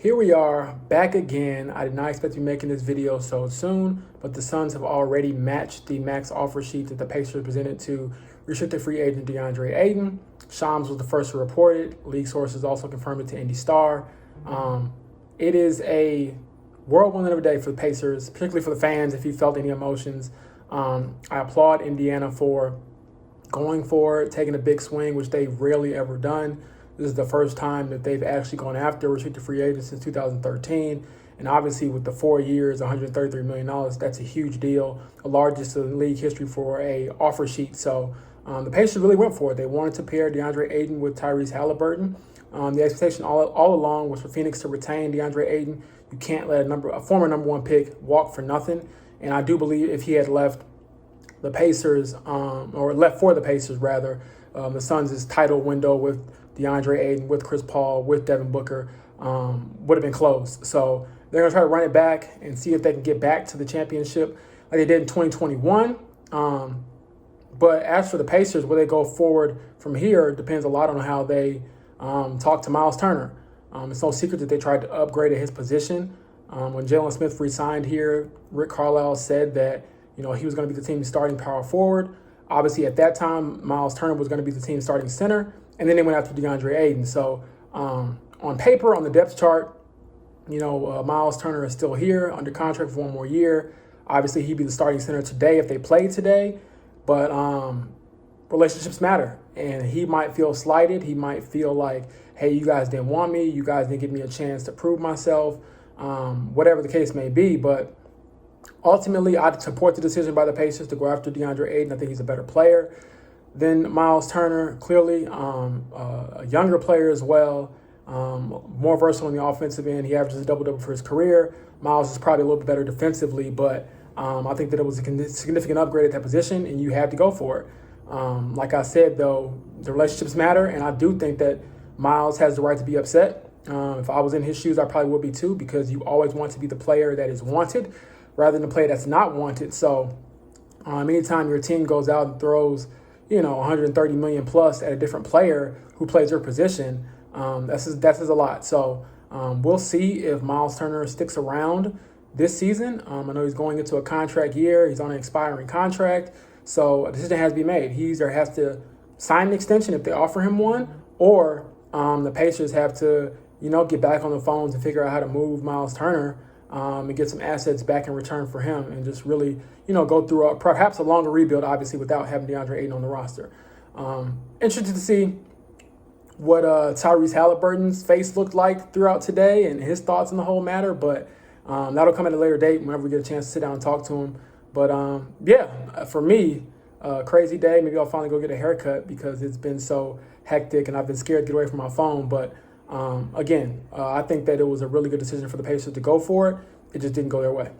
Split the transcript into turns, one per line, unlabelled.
Here we are back again. I did not expect to be making this video so soon, but the Suns have already matched the max offer sheet that the Pacers presented to restricted free agent Deandre Ayton. Shams was the first to report it. League sources also confirmed it to IndyStar. It is a whirlwind of a day for the Pacers, particularly for the fans if you felt any emotions. I applaud Indiana for going for it, taking a big swing, which they've rarely ever done. This is the first time that they've actually gone after restricted free agents since 2013. And obviously with the 4 years, $133 million, that's a huge deal, the largest in league history for a offer sheet. So the Pacers really went for it. They wanted to pair Deandre Ayton with Tyrese Halliburton. The expectation all along was for Phoenix to retain Deandre Ayton. You can't let a former number one pick walk for nothing. And I do believe if he had left the Pacers, or left for the Pacers rather, the Suns' title window with Deandre Ayton, with Chris Paul, with Devin Booker, would have been closed. So they're going to try to run it back and see if they can get back to the championship like they did in 2021. But as for the Pacers, where they go forward from here depends a lot on how they talk to Miles Turner. It's no secret that they tried to upgrade at his position. When Jalen Smith re-signed here, Rick Carlisle said that he was going to be the team's starting power forward. Obviously, at that time, Miles Turner was going to be the team's starting center. And then they went after Deandre Ayton. So on paper, on the depth chart, Miles Turner is still here under contract for 1 more year. Obviously, he'd be the starting center today if they played today. But relationships matter. And he might feel slighted. He might feel like, hey, you guys didn't want me. You guys didn't give me a chance to prove myself. Whatever the case may be. But ultimately, I'd support the decision by the Pacers to go after Deandre Ayton. I think he's a better player than Miles Turner, clearly. A younger player as well, more versatile on the offensive end. He averages a double-double for his career. Miles is probably a little bit better defensively, but I think that it was a significant upgrade at that position, and you had to go for it. Like I said, though, the relationships matter, and I do think that Miles has the right to be upset. If I was in his shoes, I probably would be too, because you always want to be the player that is wanted rather than the player that's not wanted. So anytime your team goes out and throws $130 million plus at a different player who plays your position, that says a lot. So we'll see if Miles Turner sticks around this season. I know he's going into a contract year. He's on an expiring contract. So a decision has to be made. He either has to sign an extension if they offer him one, or the Pacers have to, get back on the phones and figure out how to move Miles Turner and get some assets back in return for him, and just really, go through perhaps a longer rebuild, obviously, without having Deandre Ayton on the roster. Interested to see what Tyrese Halliburton's face looked like throughout today and his thoughts on the whole matter, but that'll come at a later date whenever we get a chance to sit down and talk to him. But for me, crazy day. Maybe I'll finally go get a haircut because it's been so hectic and I've been scared to get away from my phone. But again, I think that it was a really good decision for the Pacers to go for it. It just didn't go their way.